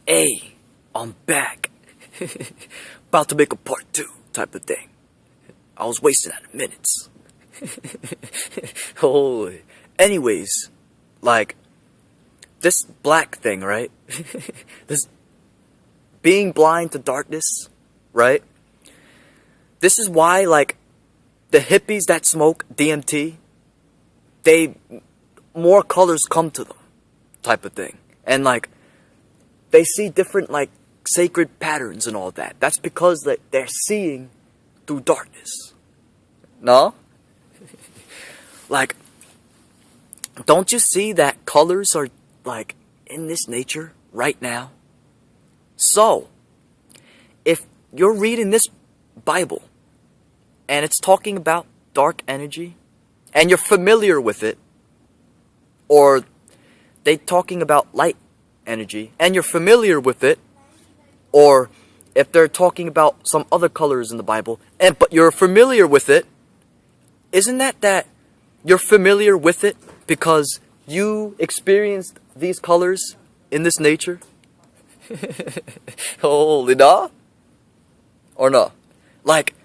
Hey, I'm back. About to make a part 2 type of thing. I was wasting out of minutes. Holy. Anyways, like, this black thing, right? This being blind to darkness, right? This is why, like, the hippies that smoke DMT, more colors come to them, type of thing. And, like, they see different, like, sacred patterns and all that. That's because they're seeing through darkness. No? Like, don't you see that colors are, like, in this nature right now? So, if you're reading this Bible, and it's talking about dark energy, and you're familiar with it, or they talking about light energy, and you're familiar with it, or if they're talking about some other colors in the Bible, but you're familiar with it, isn't that you're familiar with it because you experienced these colors in this nature? Holy no? Or no? Like,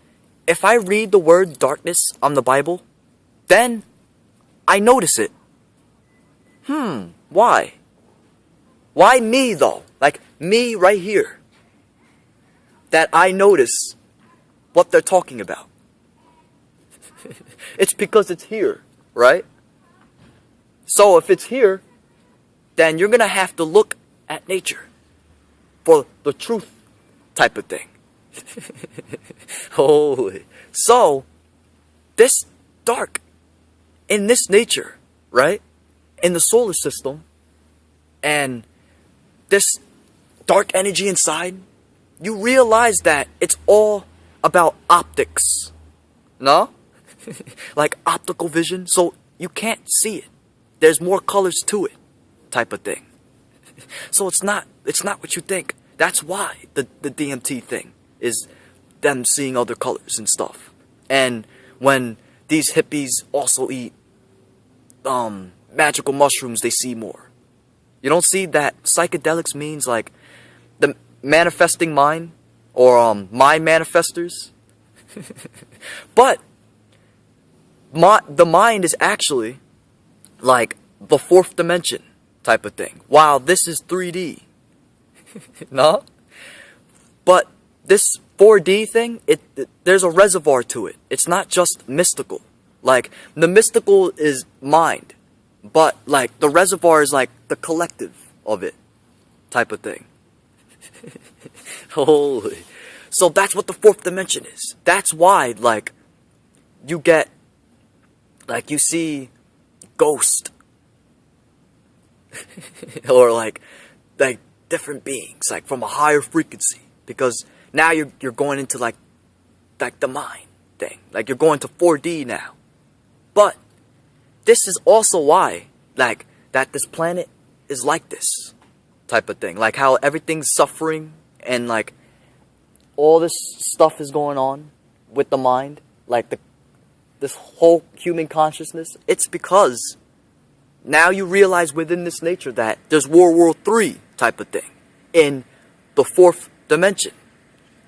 if I read the word darkness on the Bible, then I notice it. Why? Why me though? Like, me right here. That I notice what they're talking about. It's because it's here, right? So if it's here, then you're gonna have to look at nature for the truth type of thing. Holy. So, this dark in this nature, right? In the solar system, and this dark energy inside, you realize that it's all about optics. No? Like optical vision, so you can't see it. There's more colors to it, type of thing. So it's not what you think. That's why the DMT thing is them seeing other colors and stuff. And when these hippies also eat magical mushrooms, they see more. You don't see that psychedelics means like the manifesting mind, or mind manifestors. But the mind is actually like the 4th dimension type of thing. Wow, this is 3D. No? But this 4D thing, there's a reservoir to it. It's not just mystical. Like, the mystical is mind, but like the reservoir is like the collective of it type of thing. Holy. So that's what the 4th dimension is. That's why, like, you get, like, you see ghost. Or like different beings, like from a higher frequency. Because now you're going into like the mind thing. Like, you're going to 4D now. But this is also why, like, that this planet is like this type of thing. Like how everything's suffering and like all this stuff is going on with the mind. Like this whole human consciousness. It's because now you realize within this nature that there's World War III type of thing. In the 4th dimension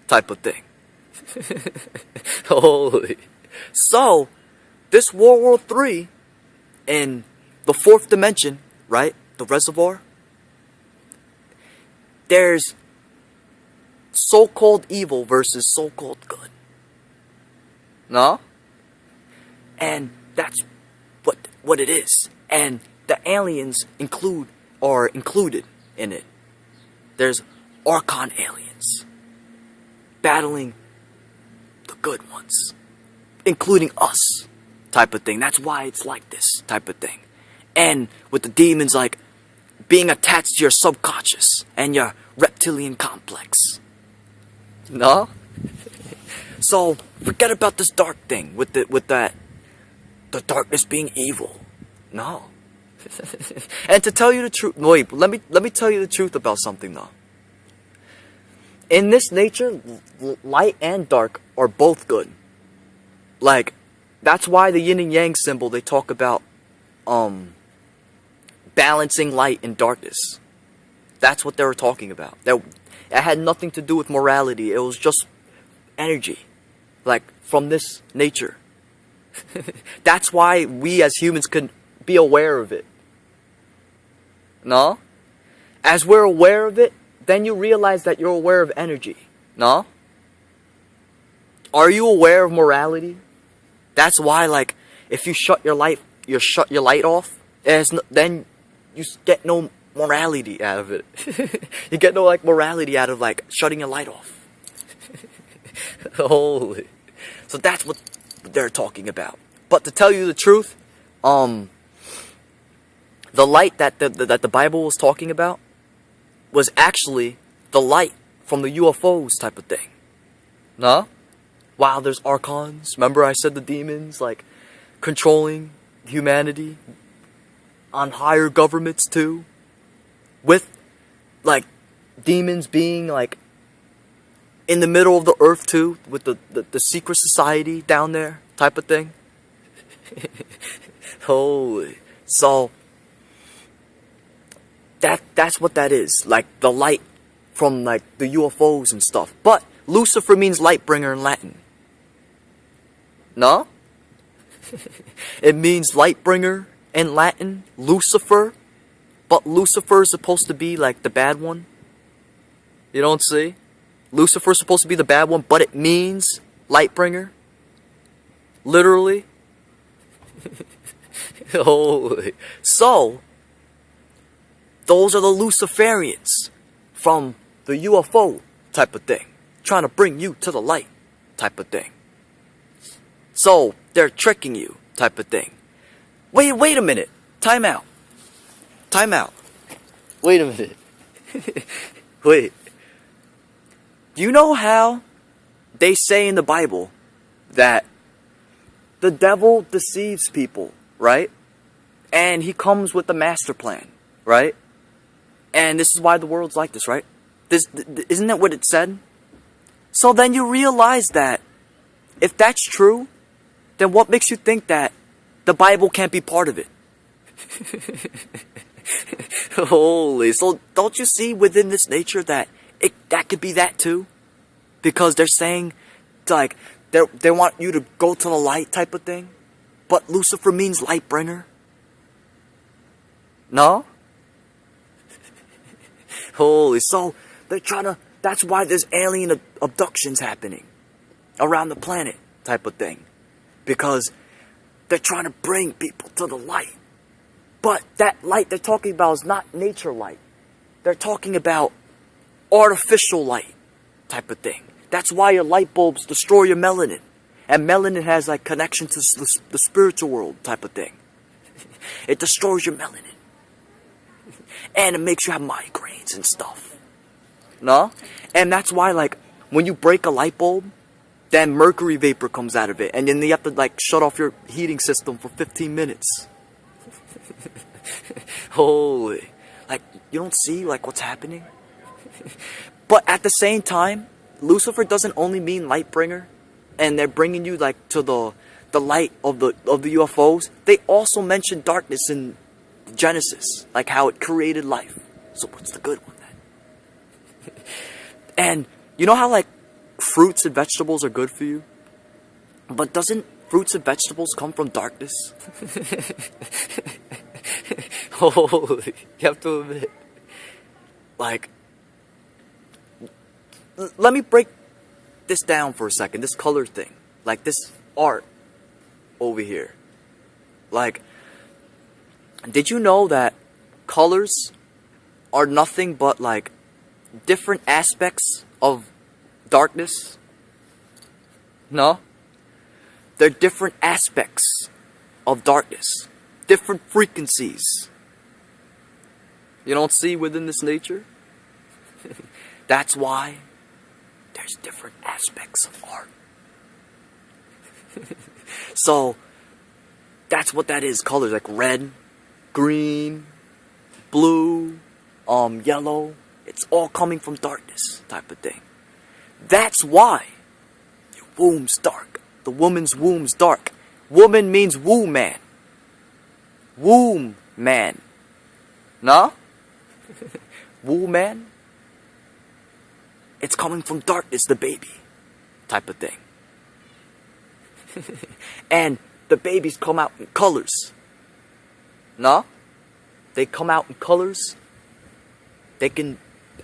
type of thing. Holy. So, this World War III in the 4th dimension, right? The reservoir. There's so-called evil versus so-called good. No? And that's what it is. And the aliens are included in it. There's Archon aliens battling the good ones, including us type of thing. That's why it's like this type of thing. And with the demons, like, being attached to your subconscious and your reptilian complex. No? So, forget about this dark thing with the darkness being evil. No. And to tell you the truth, wait, let me tell you the truth about something though. In this nature, light and dark are both good. Like, that's why the yin and yang symbol, they talk about balancing light and darkness. That's what they were talking about. It had nothing to do with morality. It was just energy. Like, from this nature. That's why we as humans can be aware of it. No? As we're aware of it, then you realize that you're aware of energy. No? Are you aware of morality? That's why, like, if you shut your light off, then you get no morality out of it. You get no, like, morality out of, like, shutting your light off. Holy. So that's what they're talking about. But to tell you the truth, the light that the Bible was talking about was actually the light from the UFOs type of thing. No? Wow, there's archons. Remember I said the demons, like, controlling humanity on higher governments too? With, like, demons being, like, in the middle of the earth too, with the secret society down there type of thing. Holy. So, that's what that is. Like, the light from, like, the UFOs and stuff. But Lucifer means light bringer in Latin. No? It means light bringer in Latin, Lucifer. But Lucifer is supposed to be, like, the bad one. You don't see? Lucifer is supposed to be the bad one, but it means light bringer. Literally. Holy. So, those are the Luciferians from the UFO type of thing. Trying to bring you to the light type of thing. So, they're tricking you type of thing. Wait a minute. Time out. Wait a minute. Wait. Do you know how they say in the Bible that the devil deceives people, right? And he comes with a master plan, right? And this is why the world's like this, right? Isn't that what it said? So then you realize that if that's true, then what makes you think that the Bible can't be part of it? Holy. So don't you see within this nature that that could be that too? Because they're saying, like, they want you to go to the light type of thing. But Lucifer means light bringer. No? Holy. So they're trying to, that's why there's alien abductions happening around the planet type of thing. Because they're trying to bring people to the light. But that light they're talking about is not nature light. They're talking about artificial light type of thing. That's why your light bulbs destroy your melanin. And melanin has, like, connection to the spiritual world type of thing. It destroys your melanin. And it makes you have migraines and stuff. No? And that's why, like, when you break a light bulb, then mercury vapor comes out of it. And then you have to, like, shut off your heating system for 15 minutes. Holy. Like, you don't see, like, what's happening? But at the same time, Lucifer doesn't only mean light bringer, and they're bringing you, like, to the light of the UFOs. They also mention darkness in Genesis, like how it created life. So what's the good one then? And you know how, like, fruits and vegetables are good for you? But doesn't fruits and vegetables come from darkness? Holy, you have to admit. Like, let me break this down for a second, this color thing. Like, this art over here. Like, did you know that colors are nothing but, like, different aspects of darkness? No? They're different aspects of darkness. Different frequencies. You don't see within this nature? That's why there's different aspects of art. So, that's what that is. Colors like red, green, blue, yellow. It's all coming from darkness type of thing. That's why your womb's dark. The woman's womb's dark. Woman means womb man. Womb man. No? woo man, it's coming from darkness, the baby, type of thing. And the babies come out in colors. No? They come out in colors. They can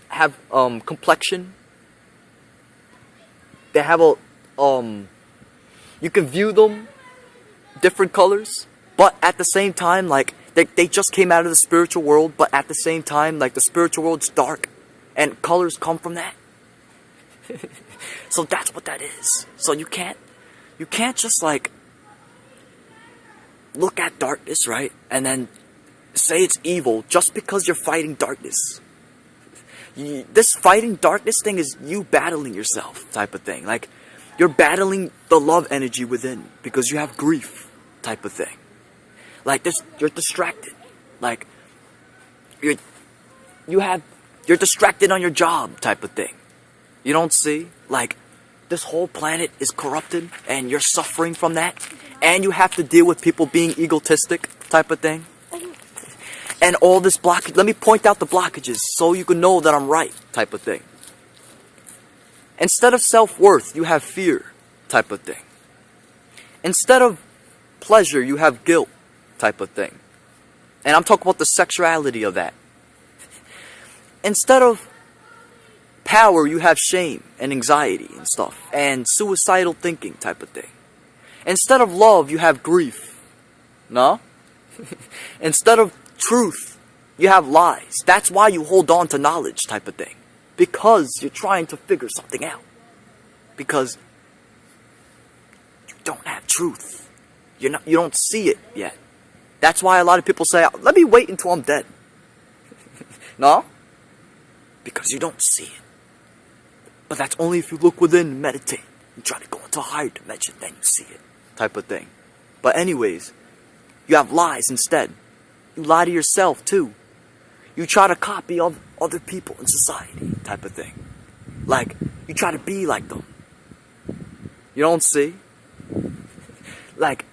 have complexion. They have a you can view them different colors, but at the same time, like they just came out of the spiritual world, but at the same time, like the spiritual world's dark and colors come from that. So that's what that is. So you can't just like look at darkness, right? And then say it's evil just because you're fighting darkness. This fighting darkness thing is you battling yourself type of thing. Like, you're battling the love energy within because you have grief type of thing. Like, this, you're distracted. Like, you're distracted on your job type of thing. You don't see? Like, this whole planet is corrupted and you're suffering from that. And you have to deal with people being egotistic type of thing. And all this blockage, let me point out the blockages so you can know that I'm right, type of thing. Instead of self-worth, you have fear, type of thing. Instead of pleasure, you have guilt, type of thing. And I'm talking about the sexuality of that. Instead of power, you have shame and anxiety and stuff. And suicidal thinking, type of thing. Instead of love, you have grief. No? Instead of truth, you have lies. That's why you hold on to knowledge type of thing. Because you're trying to figure something out. Because you don't have truth. You don't see it yet. That's why a lot of people say, let me wait until I'm dead. No? Because you don't see it. But that's only if you look within and meditate. And try to go into a higher dimension, then you see it. Type of thing. But anyways, you have lies instead. You lie to yourself too. You try to copy other people in society, type of thing. Like, you try to be like them. You don't see? Like,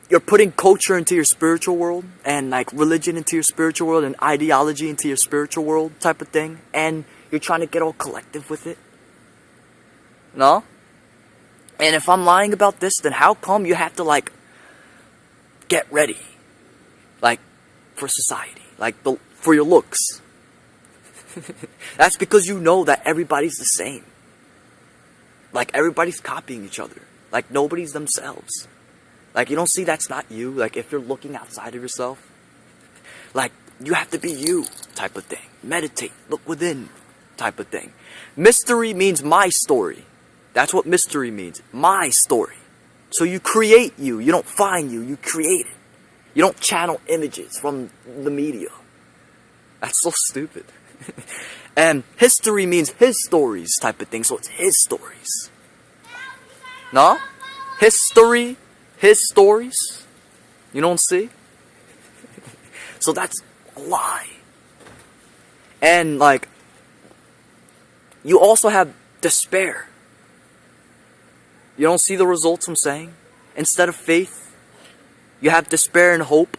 you're putting culture into your spiritual world, and like religion into your spiritual world, and ideology into your spiritual world, type of thing. And you're trying to get all collective with it. No? And if I'm lying about this, then how come you have to like get ready? Like, for society, like for your looks. That's because you know that everybody's the same. Like, everybody's copying each other. Like, nobody's themselves. Like, you don't see that's not you. Like, if you're looking outside of yourself, like, you have to be you type of thing. Meditate, look within type of thing. Mystery means my story. That's what mystery means. My story. So you create you. You don't find you. You create it. You don't channel images from the media. That's so stupid. And history means his stories type of thing. So it's his stories. No? History, his stories. You don't see? So that's a lie. And like, you also have despair. You don't see the results I'm saying? Instead of faith, you have despair and hope.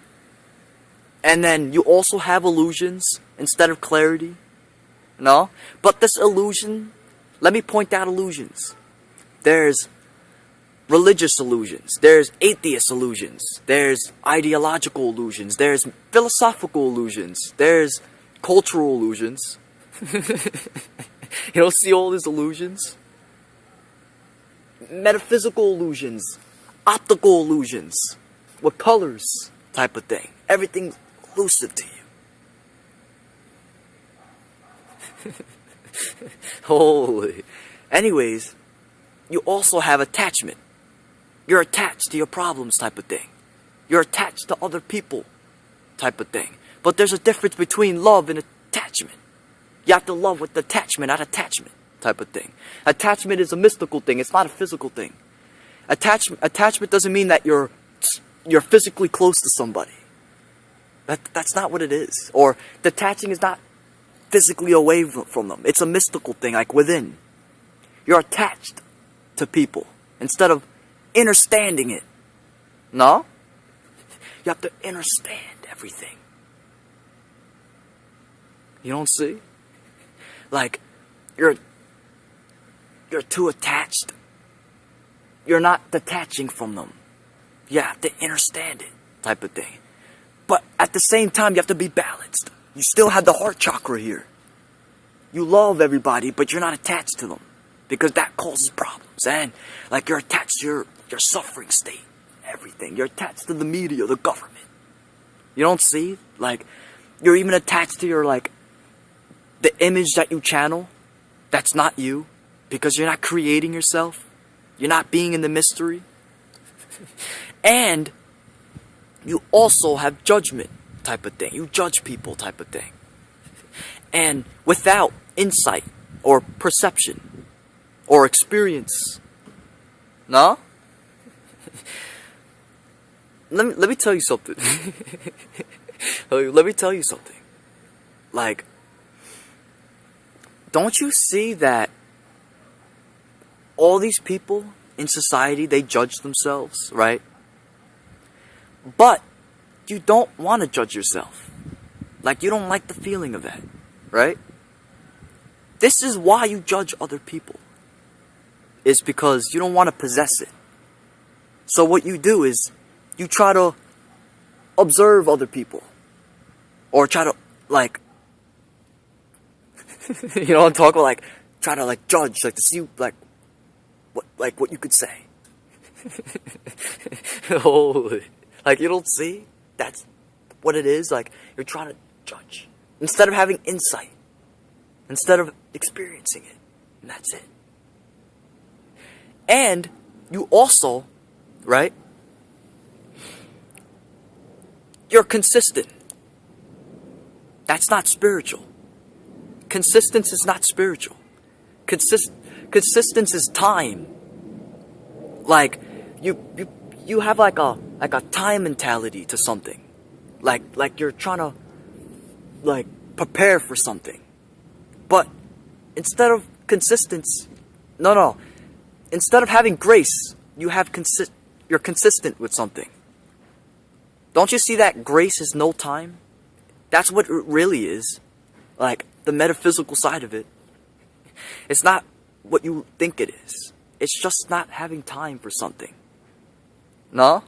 And then you also have illusions instead of clarity. No? But this illusion, let me point out illusions. There's religious illusions. There's atheist illusions. There's ideological illusions. There's philosophical illusions. There's cultural illusions. You don't see all these illusions? Metaphysical illusions. Optical illusions. With colors type of thing. Everything's elusive to you. Holy. Anyways, you also have attachment. You're attached to your problems type of thing. You're attached to other people type of thing. But there's a difference between love and attachment. You have to love with attachment, not attachment type of thing. Attachment is a mystical thing. It's not a physical thing. Attachment doesn't mean that you're physically close to somebody. That's not what it is. Or detaching is not physically away from them. It's a mystical thing, like within. You're attached to people instead of understanding it. No? You have to understand everything. You don't see? like, you're too attached. You're not detaching from them. You have to understand it, type of thing. But at the same time, you have to be balanced. You still have the heart chakra here. You love everybody, but you're not attached to them. Because that causes problems. And, like, you're attached to your suffering state. Everything. You're attached to the media, the government. You don't see? Like, you're even attached to your, like, the image that you channel. That's not you. Because you're not creating yourself. You're not being in the mystery. And you also have judgment type of thing. You judge people type of thing. And without insight or perception or experience. No? Let me tell you something. Let me tell you something. Like, don't you see that all these people in society, they judge themselves, right? But you don't want to judge yourself. Like, you don't like the feeling of that, right? This is why you judge other people. It's because you don't want to possess it. So what you do is, you try to observe other people. Or try to, like, you know what I'm talking about? Like, try to, like, judge, like, to see, like, what you could say. Oh, like, you don't see? That's what it is. Like, you're trying to judge. Instead of having insight. Instead of experiencing it. And that's it. And you also, right? You're consistent. That's not spiritual. Consistency is not spiritual. Consistence is time. Like, you have like a time mentality to something. Like you're trying to, like, prepare for something. But instead of consistency, no. Instead of having grace, you're consistent with something. Don't you see that grace is no time? That's what it really is. Like, the metaphysical side of it. It's not what you think it is. It's just not having time for something. No?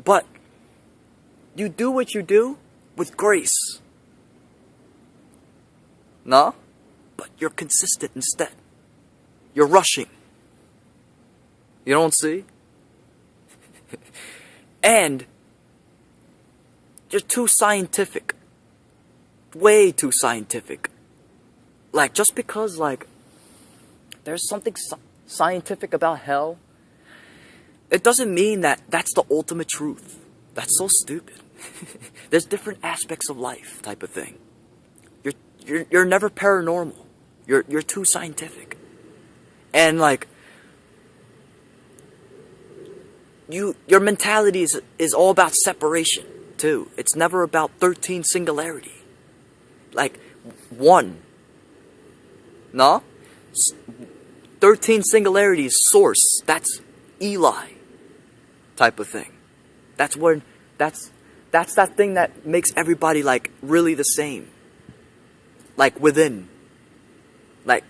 But you do what you do with grace. No? But you're consistent instead. You're rushing. You don't see? And you're too scientific. Way too scientific. Like, just because, like, there's something scientific about hell, it doesn't mean that that's the ultimate truth. That's so stupid. There's different aspects of life, type of thing. You're never paranormal. You're too scientific. And, like, your mentality is all about separation too. It's never about 13 singularity. Like, one. No? 13 singularity is source. That's Eli type of thing. That's that thing that makes everybody, like, really the same. Like, within. Like,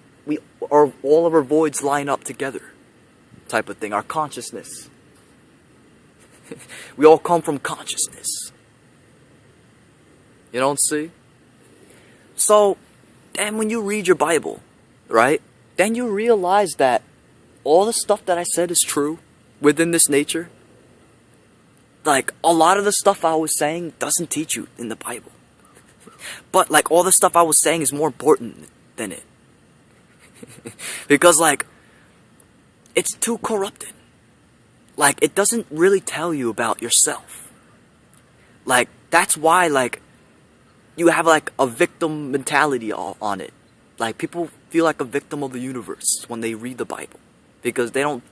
all of our voids line up together type of thing. Our consciousness. We all come from consciousness. You don't see? So, then when you read your Bible, right? Then you realize that all the stuff that I said is true within this nature. Like, a lot of the stuff I was saying doesn't teach you in the Bible. But, like, all the stuff I was saying is more important than it. Because, like, it's too corrupted. Like, it doesn't really tell you about yourself. Like, that's why, like, you have, like, a victim mentality on it. Like, people feel like a victim of the universe when they read the Bible. Because they don't...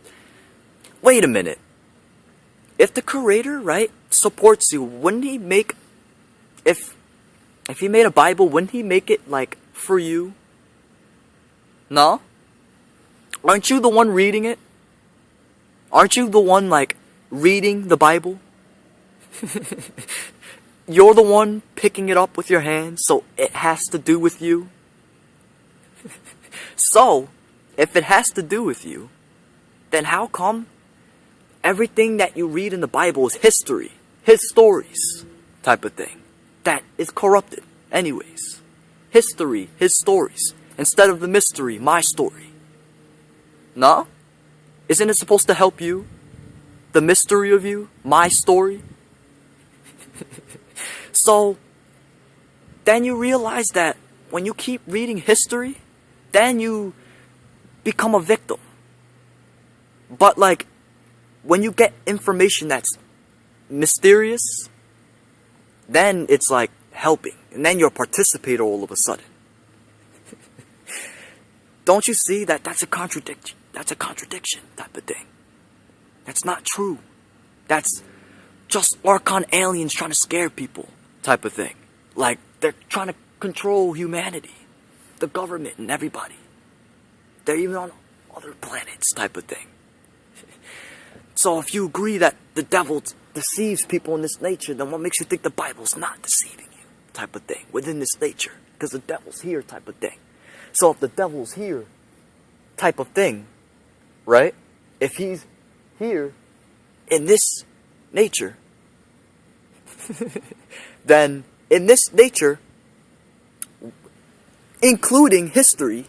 Wait a minute. If the Creator, right, supports you, wouldn't He make... If He made a Bible, wouldn't He make it, like, for you? No? Aren't you the one reading it? Aren't you the one, like, reading the Bible? You're the one picking it up with your hands, so it has to do with you. So, if it has to do with you, then how come everything that you read in the Bible is history, his stories type of thing, that is corrupted anyways? History, his stories, instead of the mystery, my story. No? Isn't it supposed to help you? The mystery of you, my story? So, then you realize that when you keep reading history, then you become a victim. But like, when you get information that's mysterious, then it's like helping. And then you're a participator all of a sudden. Don't you see that that's a contradiction? That's a contradiction type of thing. That's not true. That's just Archon aliens trying to scare people type of thing. Like, they're trying to control humanity, the government and everybody. They're even on other planets type of thing. So if you agree that the devil deceives people in this nature, then what makes you think the Bible's not deceiving you type of thing within this nature? Because the devil's here type of thing. So if the devil's here type of thing, right? If he's here in this nature, then in this nature, including history,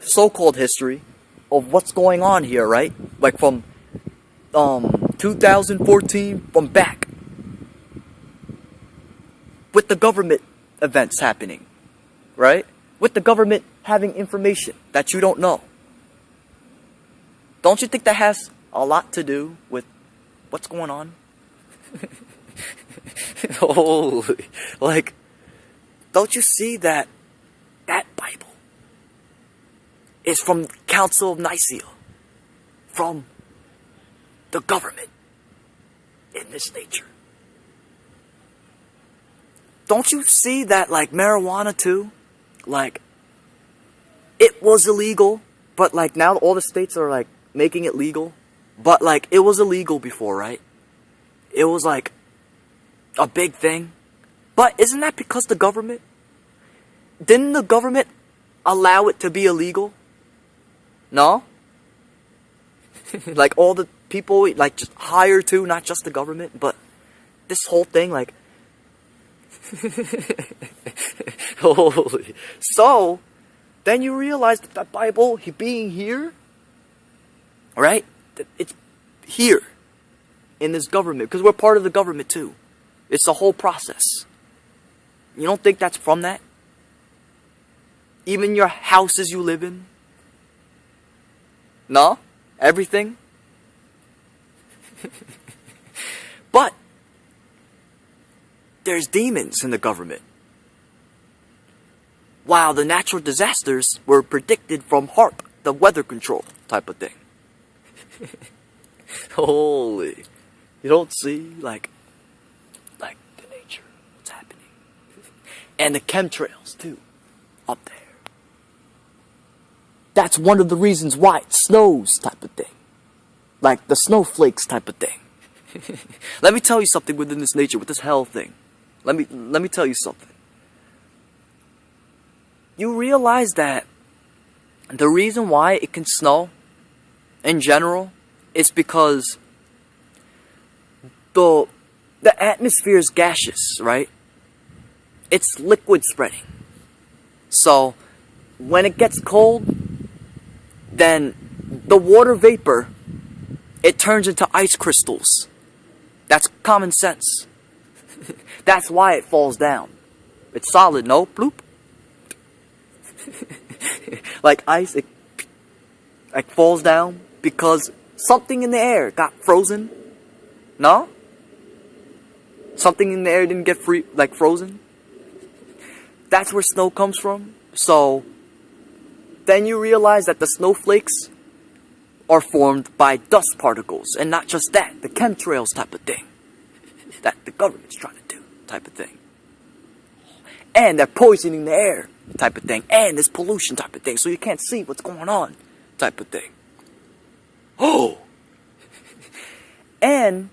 so-called history of what's going on here, right? Like from 2014 from back, with the government events happening, right? With the government having information that you don't know. Don't you think that has a lot to do with what's going on? Holy, like, don't you see that that Bible is from Council of Nicaea, from the government in this nature? Don't you see that, like, marijuana too? Like, it was illegal, but like now all the states are like making it legal. But like, it was illegal before, right? It was like a big thing. But isn't that because the government? Didn't the government allow it to be illegal? No? Like all the people, like just hire too, not just the government, but this whole thing, like, holy. So, then you realize that the Bible being here, right? It's here in this government, because we're part of the government too. It's a whole process. You don't think that's from that? Even your houses you live in? No? Everything? But there's demons in the government. Wow, the natural disasters were predicted from HARP, the weather control type of thing. Holy. You don't see, like the nature, what's happening. And the chemtrails, too, up there. That's one of the reasons why it snows type of thing. Like the snowflakes type of thing. Let me tell you something within this nature, with this hell thing. Let me tell you something. You realize that the reason why it can snow in general is because the atmosphere is gaseous, right? It's liquid spreading. So when it gets cold, then the water vapor, it turns into ice crystals. That's common sense. That's why it falls down. It's solid, no? Bloop. Like ice, it like falls down because something in the air got frozen. No? Something in the air didn't get frozen. That's where snow comes from. So then you realize that the snowflakes are formed by dust particles, and not just that, the chemtrails type of thing that the government's trying to do type of thing. And they're poisoning the air type of thing, and there's pollution type of thing, so you can't see what's going on type of thing. Oh! And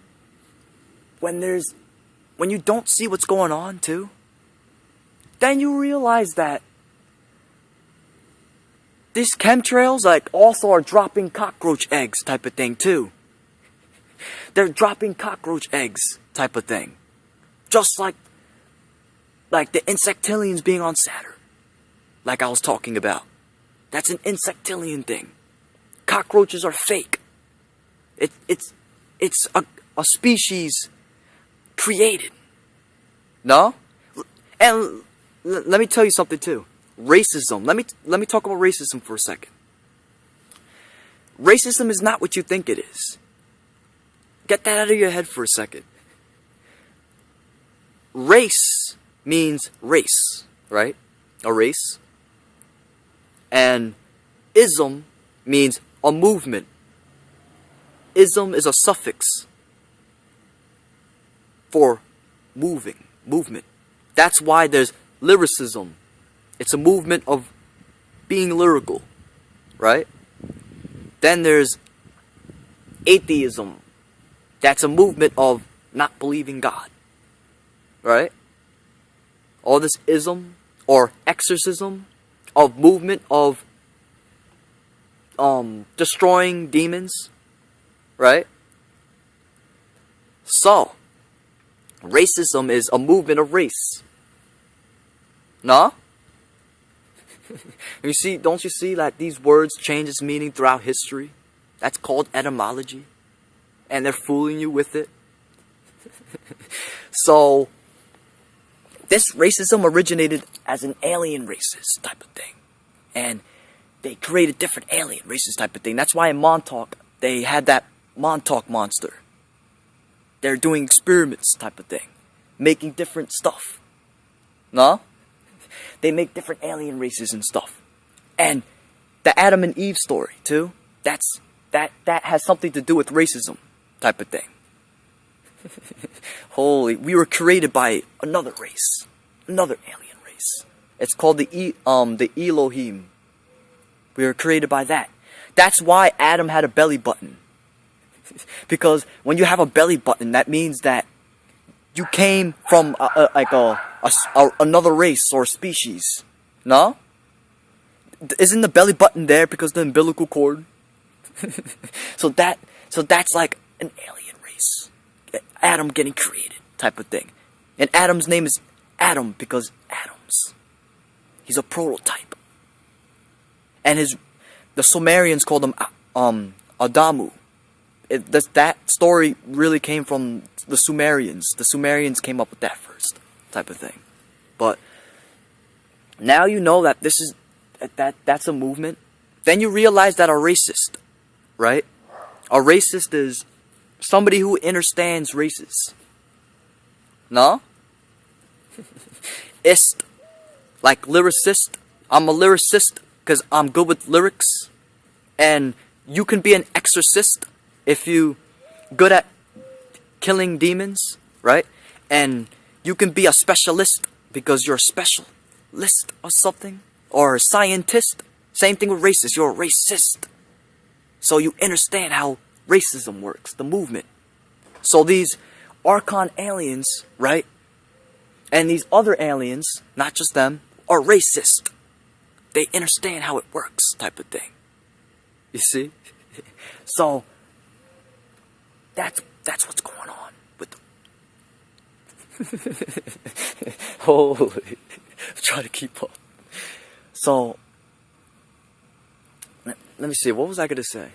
when you don't see what's going on too, then you realize that these chemtrails, like, also are dropping cockroach eggs type of thing, too. They're dropping cockroach eggs type of thing. Just like the insectillions being on Saturn. Like I was talking about. That's an insectillion thing. Cockroaches are fake. It's a species created. No? And let me tell you something too. Racism. Let me talk about racism for a second. Racism is not what you think it is. Get that out of your head for a second. Race means race, right? A race. And ism means a movement. Ism is a suffix for movement. That's why there's lyricism. It's a movement of being lyrical, right? Then there's atheism. That's a movement of not believing God, right? All this ism or exorcism of movement of destroying demons, right? So, racism is a movement of race. No? You see, don't you see that these words change its meaning throughout history? That's called etymology. And they're fooling you with it. So, this racism originated as an alien racist type of thing. And they created different alien racist type of thing. That's why in Montauk, they had that Montauk monster. They're doing experiments type of thing. Making different stuff. No? They make different alien races and stuff. And the Adam and Eve story, too. That has something to do with racism type of thing. Holy, we were created by another race. Another alien race. It's called the Elohim. We were created by that. That's why Adam had a belly button. Because when you have a belly button, that means that you came from another race or species. No? Isn't the belly button there because of the umbilical cord? So that's like an alien race. Adam getting created type of thing. And Adam's name is Adam because Adams. He's a prototype. And the Sumerians called him Adamu. That story really came from the Sumerians. The Sumerians came up with that first type of thing. But now you know that that's a movement. Then you realize that a racist, right? A racist is somebody who understands races. No? Ist. Like lyricist. I'm a lyricist because I'm good with lyrics. And you can be an exorcist if you good at killing demons, right? And you can be a specialist because you're a specialist or something. Or a scientist. Same thing with racist. You're a racist. So you understand how racism works, the movement. So these Archon aliens, right? And these other aliens, not just them, are racist. They understand how it works, type of thing. You see? So that's what's going on with them. Holy. Try to keep up. So let me see, what was I gonna say?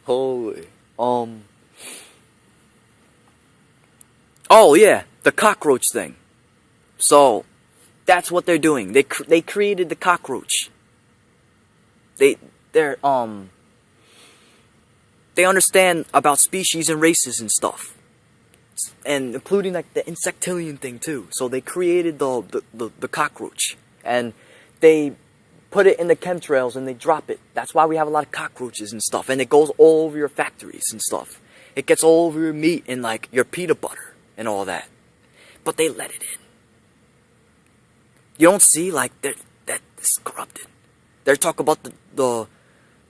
Holy. Oh yeah, the cockroach thing. So that's what they're doing. They created the cockroach. They understand about species and races and stuff, and including like the insectillion thing too. So they created the cockroach, and they put it in the chemtrails and they drop it. That's why we have a lot of cockroaches and stuff, and it goes all over your factories and stuff. It gets all over your meat and like your peanut butter and all that. But they let it in. You don't see like that it's corrupted. They're talking about the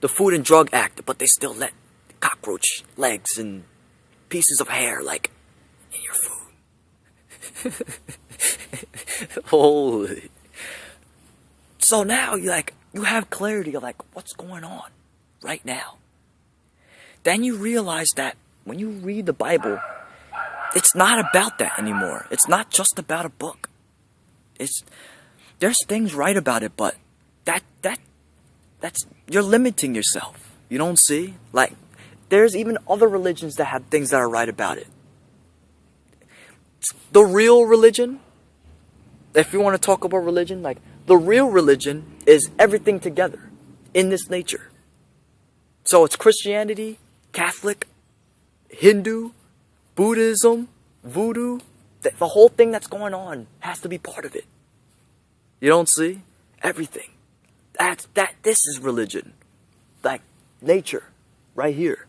Food and Drug Act, but they still let cockroach legs and pieces of hair like in your food. Holy. So now you have clarity of what's going on right now. Then you realize that when you read the Bible, it's not about that anymore. It's not just about a book. There's things right about it, but that's you're limiting yourself. You don't see? There's even other religions that have things that are right about it. The real religion, if you want to talk about religion, the real religion is everything together in this nature. So it's Christianity, Catholic, Hindu, Buddhism, Voodoo. The whole thing that's going on has to be part of it. You don't see? Everything. This is religion. Nature, right here.